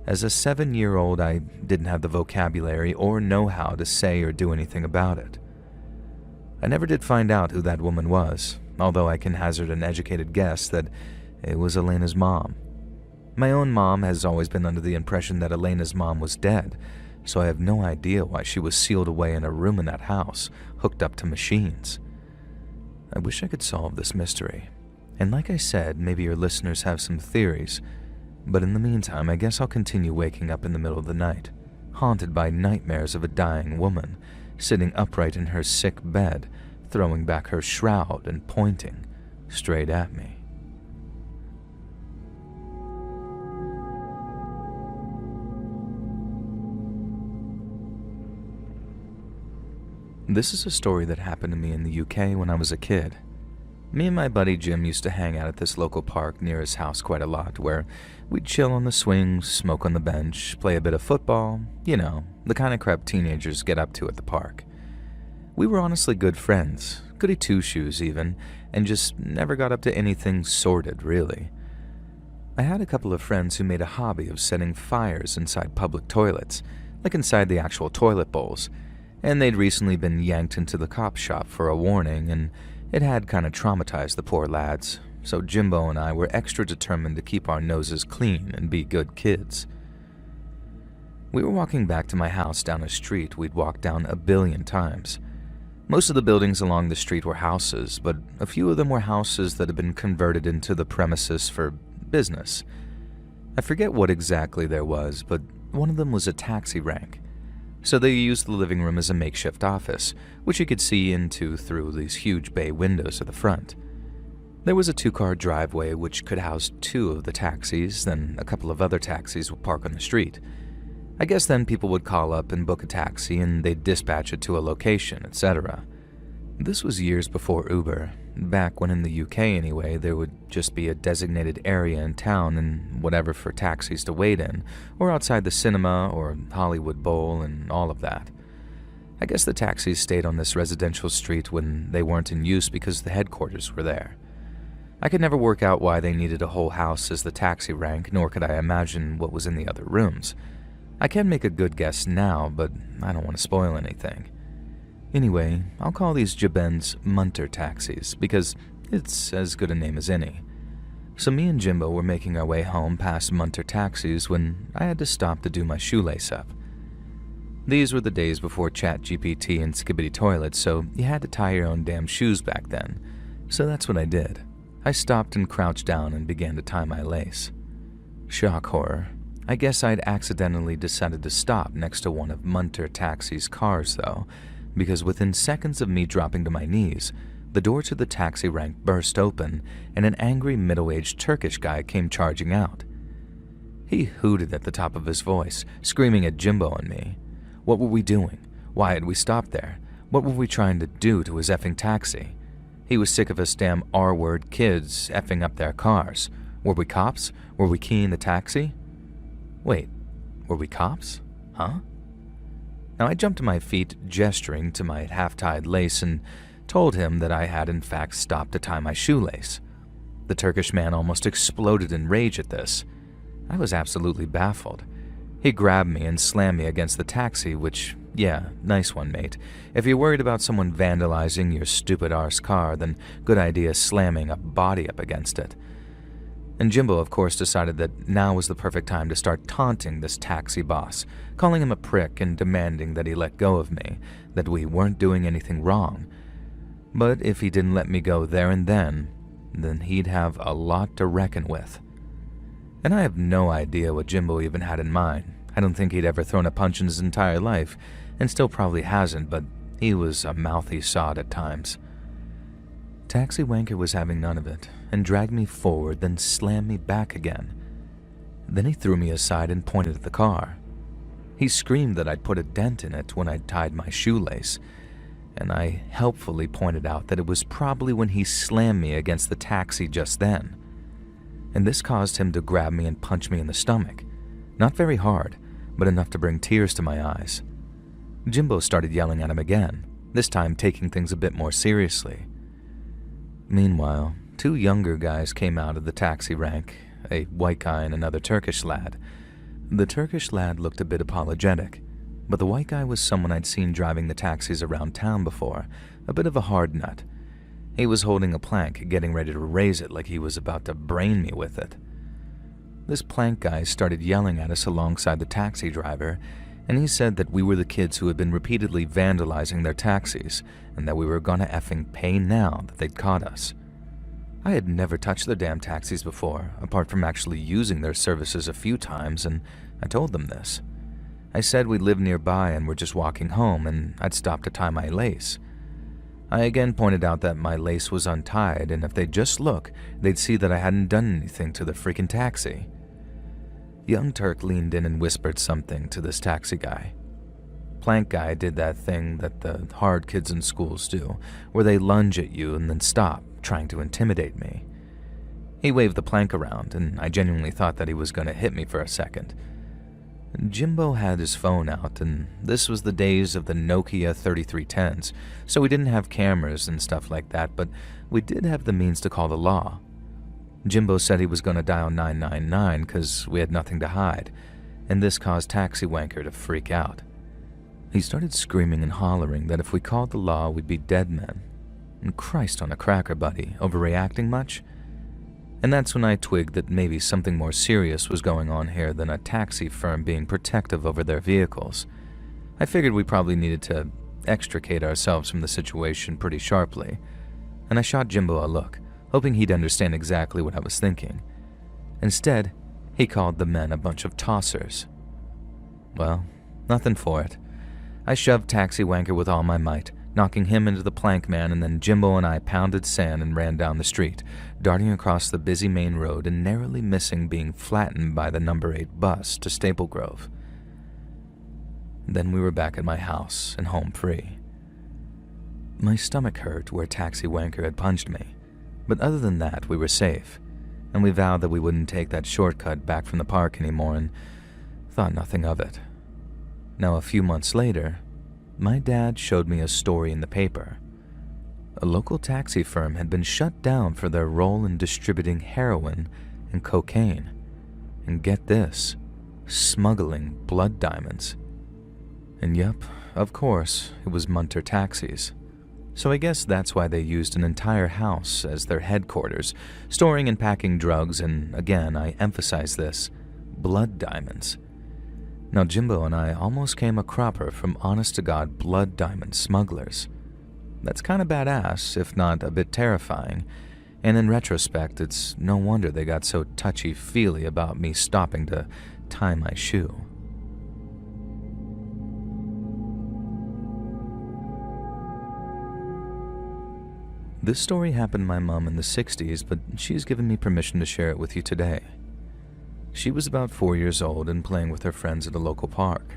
as a 7-year-old, I didn't have the vocabulary or know-how to say or do anything about it. I never did find out who that woman was, although I can hazard an educated guess that it was Elena's mom. My own mom has always been under the impression that Elena's mom was dead, so I have no idea why she was sealed away in a room in that house, hooked up to machines. I wish I could solve this mystery. And like I said, maybe your listeners have some theories, but in the meantime, I guess I'll continue waking up in the middle of the night, haunted by nightmares of a dying woman, sitting upright in her sick bed, throwing back her shroud and pointing straight at me. This is a story that happened to me in the UK when I was a kid. Me and my buddy Jim used to hang out at this local park near his house quite a lot, where we'd chill on the swings, smoke on the bench, play a bit of football, the kind of crap teenagers get up to at the park. We were honestly good friends, goody two-shoes even, and just never got up to anything sordid, really. I had a couple of friends who made a hobby of setting fires inside public toilets, like inside the actual toilet bowls, and they'd recently been yanked into the cop shop for a warning, and it had kind of traumatized the poor lads, so Jimbo and I were extra determined to keep our noses clean and be good kids. We were walking back to my house down a street we'd walked down a billion times. Most of the buildings along the street were houses, but a few of them were houses that had been converted into the premises for business. I forget what exactly there was, but one of them was a taxi rank. So they used the living room as a makeshift office, which you could see into through these huge bay windows at the front. There was a 2-car driveway which could house 2 of the taxis, then a couple of other taxis would park on the street. I guess then people would call up and book a taxi and they'd dispatch it to a location, etc. This was years before Uber. Back when in the UK anyway, there would just be a designated area in town and whatever for taxis to wait in, or outside the cinema or Hollywood Bowl and all of that. I guess the taxis stayed on this residential street when they weren't in use because the headquarters were there. I could never work out why they needed a whole house as the taxi rank, nor could I imagine what was in the other rooms. I can make a good guess now, but I don't want to spoil anything. Anyway, I'll call these Jabens Munter taxis, because it's as good a name as any. So me and Jimbo were making our way home past Munter taxis when I had to stop to do my shoelace up. These were the days before ChatGPT and Skibbity toilets, so you had to tie your own damn shoes back then. So that's what I did. I stopped and crouched down and began to tie my lace. Shock horror. I guess I'd accidentally decided to stop next to one of Munter taxi's cars though, because within seconds of me dropping to my knees, the door to the taxi rank burst open and an angry middle-aged Turkish guy came charging out. He hooted at the top of his voice, screaming at Jimbo and me. What were we doing? Why had we stopped there? What were we trying to do to his effing taxi? He was sick of us damn R-word kids effing up their cars. Were we cops? Were we keying the taxi? Wait, were we cops? Huh? Now I jumped to my feet, gesturing to my half-tied lace, and told him that I had in fact stopped to tie my shoelace. The Turkish man almost exploded in rage at this. I was absolutely baffled. He grabbed me and slammed me against the taxi, which, yeah, nice one, mate. If you're worried about someone vandalizing your stupid arse car, then good idea slamming a body up against it. And Jimbo, of course, decided that now was the perfect time to start taunting this taxi boss, calling him a prick and demanding that he let go of me, that we weren't doing anything wrong. But if he didn't let me go there and then he'd have a lot to reckon with. And I have no idea what Jimbo even had in mind. I don't think he'd ever thrown a punch in his entire life, and still probably hasn't, but he was a mouthy sod at times. Taxi wanker was having none of it, and dragged me forward, then slammed me back again. Then he threw me aside and pointed at the car. He screamed that I'd put a dent in it when I'd tied my shoelace, and I helpfully pointed out that it was probably when he slammed me against the taxi just then. And this caused him to grab me and punch me in the stomach. Not very hard, but enough to bring tears to my eyes. Jimbo started yelling at him again, this time taking things a bit more seriously. Meanwhile, 2 younger guys came out of the taxi rank, a white guy and another Turkish lad. The Turkish lad looked a bit apologetic, but the white guy was someone I'd seen driving the taxis around town before, a bit of a hard nut. He was holding a plank, getting ready to raise it like he was about to brain me with it. this plank guy started yelling at us alongside the taxi driver, and he said that we were the kids who had been repeatedly vandalizing their taxis and that we were gonna effing pay now that they'd caught us. I had never touched their damn taxis before, apart from actually using their services a few times, and I told them this. I said we lived nearby and were just walking home, and I'd stopped to tie my lace. I again pointed out that my lace was untied, and if they'd just look, they'd see that I hadn't done anything to the freaking taxi. Young Turk leaned in and whispered something to this taxi guy. Plank guy did that thing that the hard kids in schools do, where they lunge at you and then stop, trying to intimidate me. He waved the plank around, and I genuinely thought that he was going to hit me for a second. Jimbo had his phone out, and this was the days of the Nokia 3310s, so we didn't have cameras and stuff like that, but we did have the means to call the law. Jimbo said he was going to dial 999 because we had nothing to hide, and this caused Taxi Wanker to freak out. He started screaming and hollering that if we called the law, we'd be dead men. And Christ on a cracker, buddy, overreacting much? And that's when I twigged that maybe something more serious was going on here than a taxi firm being protective over their vehicles. I figured we probably needed to extricate ourselves from the situation pretty sharply, and I shot Jimbo a look, hoping he'd understand exactly what I was thinking. Instead, he called the men a bunch of tossers. Well, nothing for it. I shoved Taxi Wanker with all my might, knocking him into the plank man, and then Jimbo and I pounded sand and ran down the street, darting across the busy main road and narrowly missing being flattened by the number 8 bus to Staple Grove. Then we were back at my house and home free. My stomach hurt where Taxi Wanker had punched me, but other than that we were safe, and we vowed that we wouldn't take that shortcut back from the park anymore and thought nothing of it. Now, a few months later, my dad showed me a story in the paper. A local taxi firm had been shut down for their role in distributing heroin and cocaine. And get this, smuggling blood diamonds. And yep, of course, it was Munter Taxis. So I guess that's why they used an entire house as their headquarters, storing and packing drugs, and again, I emphasize this, blood diamonds. Now, Jimbo and I almost came a cropper from honest-to-God blood diamond smugglers. That's kind of badass, if not a bit terrifying, and in retrospect, it's no wonder they got so touchy-feely about me stopping to tie my shoe. This story happened to my mom in the 60s, but she's given me permission to share it with you today. She was about 4 years old and playing with her friends at a local park.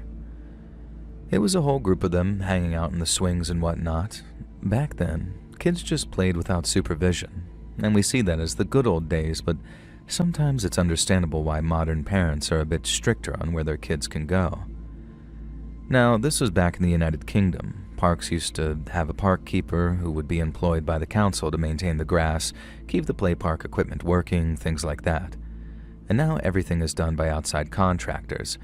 It was a whole group of them hanging out in the swings and whatnot. Back then, kids just played without supervision, and we see that as the good old days, but sometimes it's understandable why modern parents are a bit stricter on where their kids can go. Now, this was back in the United Kingdom. Parks used to have a park keeper who would be employed by the council to maintain the grass, keep the play park equipment working, things like that. And now everything is done by outside contractors.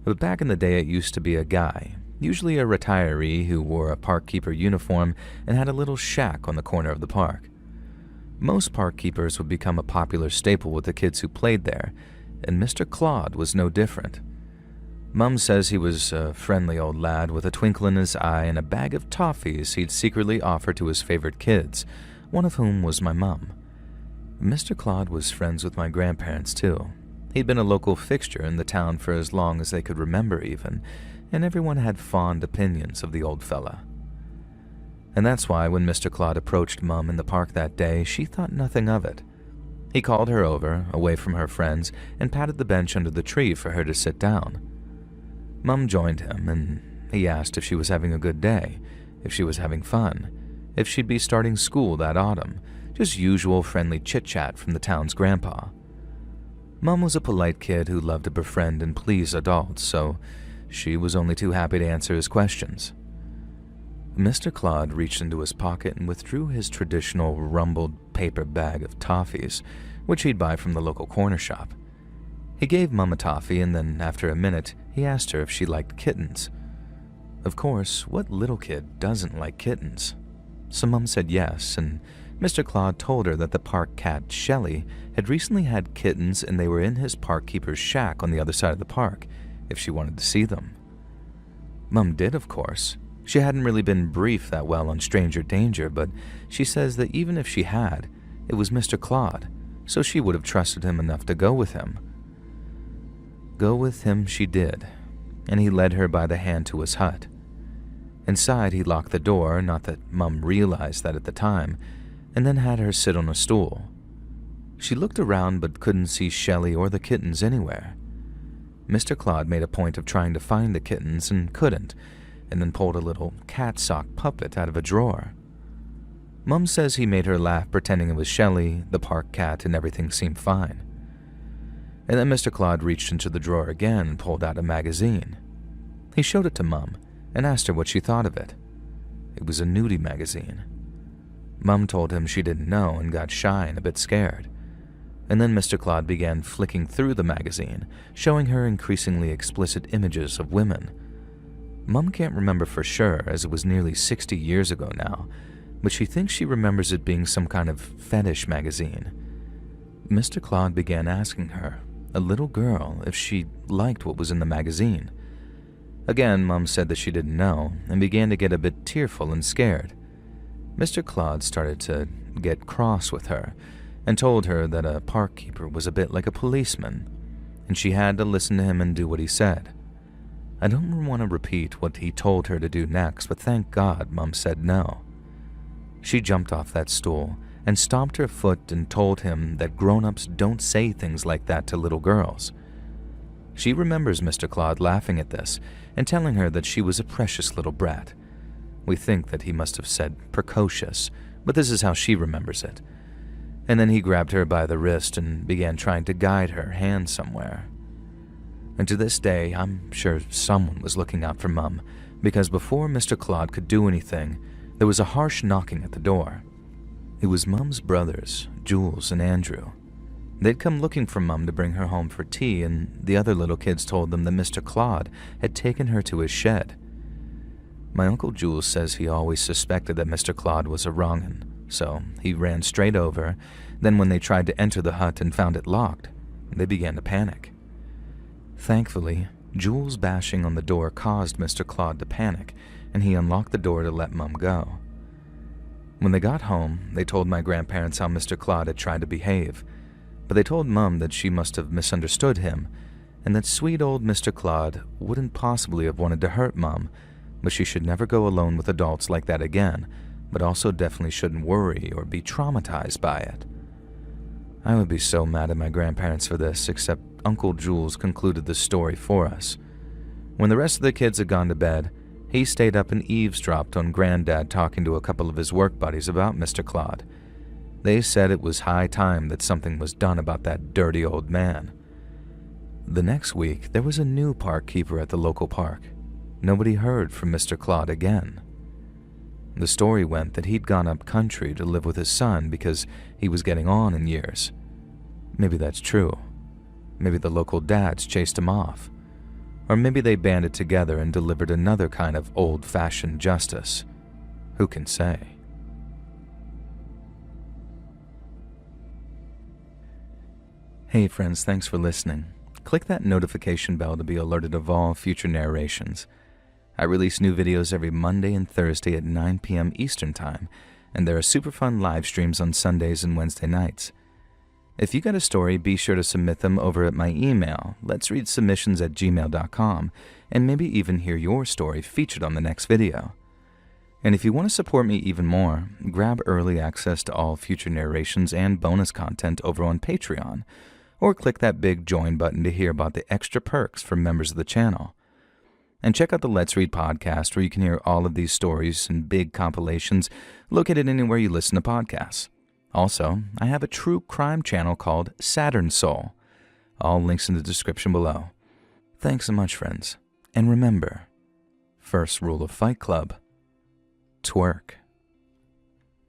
But back in the day, it used to be a guy, usually a retiree who wore a park keeper uniform and had a little shack on the corner of the park. Most park keepers would become a popular staple with the kids who played there, and Mr. Claude was no different. Mum says he was a friendly old lad with a twinkle in his eye and a bag of toffees he'd secretly offer to his favorite kids, one of whom was my mum. Mr. Claude was friends with my grandparents, too. He'd been a local fixture in the town for as long as they could remember even, and everyone had fond opinions of the old fella. And that's why when Mr. Claude approached Mum in the park that day, she thought nothing of it. He called her over, away from her friends, and patted the bench under the tree for her to sit down. Mum joined him, and he asked if she was having a good day, if she was having fun, if she'd be starting school that autumn, just usual friendly chit-chat from the town's grandpa. Mum was a polite kid who loved to befriend and please adults, so she was only too happy to answer his questions. Mr. Claude reached into his pocket and withdrew his traditional rumpled paper bag of toffees, which he'd buy from the local corner shop. He gave Mum a toffee, and then after a minute, he asked her if she liked kittens. Of course, what little kid doesn't like kittens? So Mum said yes, and Mr. Claude told her that the park cat, Shelley, had recently had kittens and they were in his park keeper's shack on the other side of the park, if she wanted to see them. Mum did, of course. She hadn't really been briefed that well on stranger danger, but she says that even if she had, it was Mr. Claude, so she would have trusted him enough to go with him. Go with him she did, and he led her by the hand to his hut. Inside, he locked the door, not that Mum realized that at the time, and then had her sit on a stool. She looked around but couldn't see Shelley or the kittens anywhere. Mr. Claude made a point of trying to find the kittens and couldn't, and then pulled a little cat sock puppet out of a drawer. Mum says he made her laugh pretending it was Shelley, the park cat, and everything seemed fine. And then Mr. Claude reached into the drawer again and pulled out a magazine. He showed it to Mum and asked her what she thought of it. It was a nudie magazine. Mum told him she didn't know and got shy and a bit scared. And then Mr. Claude began flicking through the magazine, showing her increasingly explicit images of women. Mum can't remember for sure, as it was nearly 60 years ago now, but she thinks she remembers it being some kind of fetish magazine. Mr. Claude began asking her, a little girl, if she liked what was in the magazine. Again, Mum said that she didn't know, and began to get a bit tearful and scared. Mr. Claude started to get cross with her, and told her that a park keeper was a bit like a policeman, and she had to listen to him and do what he said. I don't want to repeat what he told her to do next, but thank God Mum said no. She jumped off that stool and stomped her foot and told him that grown-ups don't say things like that to little girls. She remembers Mr. Claude laughing at this and telling her that she was a precious little brat. We think that he must have said precocious, but this is how she remembers it. And then he grabbed her by the wrist and began trying to guide her hand somewhere. And to this day, I'm sure someone was looking out for Mum, because before Mr. Claude could do anything, there was a harsh knocking at the door. It was Mum's brothers, Jules and Andrew. They'd come looking for Mum to bring her home for tea, and the other little kids told them that Mr. Claude had taken her to his shed. My Uncle Jules says he always suspected that Mr. Claude was a wrong'un, so he ran straight over. Then when they tried to enter the hut and found it locked, they began to panic. Thankfully, Jules' bashing on the door caused Mr. Claude to panic, and he unlocked the door to let Mum go. When they got home, they told my grandparents how Mr. Claude had tried to behave, but they told Mum that she must have misunderstood him, and that sweet old Mr. Claude wouldn't possibly have wanted to hurt Mum, but she should never go alone with adults like that again, but also definitely shouldn't worry or be traumatized by it. I would be so mad at my grandparents for this, except Uncle Jules concluded the story for us. When the rest of the kids had gone to bed, he stayed up and eavesdropped on Granddad talking to a couple of his work buddies about Mr. Claude. They said it was high time that something was done about that dirty old man. The next week, there was a new park keeper at the local park. Nobody heard from Mr. Claude again. The story went that he'd gone up country to live with his son because he was getting on in years. Maybe that's true. Maybe the local dads chased him off. Or maybe they banded together and delivered another kind of old-fashioned justice. Who can say? Hey friends, thanks for listening. Click that notification bell to be alerted of all future narrations. I release new videos every Monday and Thursday at 9 p.m. Eastern Time, and there are super fun live streams on Sundays and Wednesday nights. If you got a story, be sure to submit them over at my email, letsreadsubmissions@gmail.com, and maybe even hear your story featured on the next video. And if you want to support me even more, grab early access to all future narrations and bonus content over on Patreon, or click that big join button to hear about the extra perks for members of the channel. And check out the Let's Read podcast, where you can hear all of these stories and big compilations located anywhere you listen to podcasts. Also, I have a true crime channel called Saturn Soul. All links in the description below. Thanks so much, friends. And remember, first rule of Fight Club, twerk.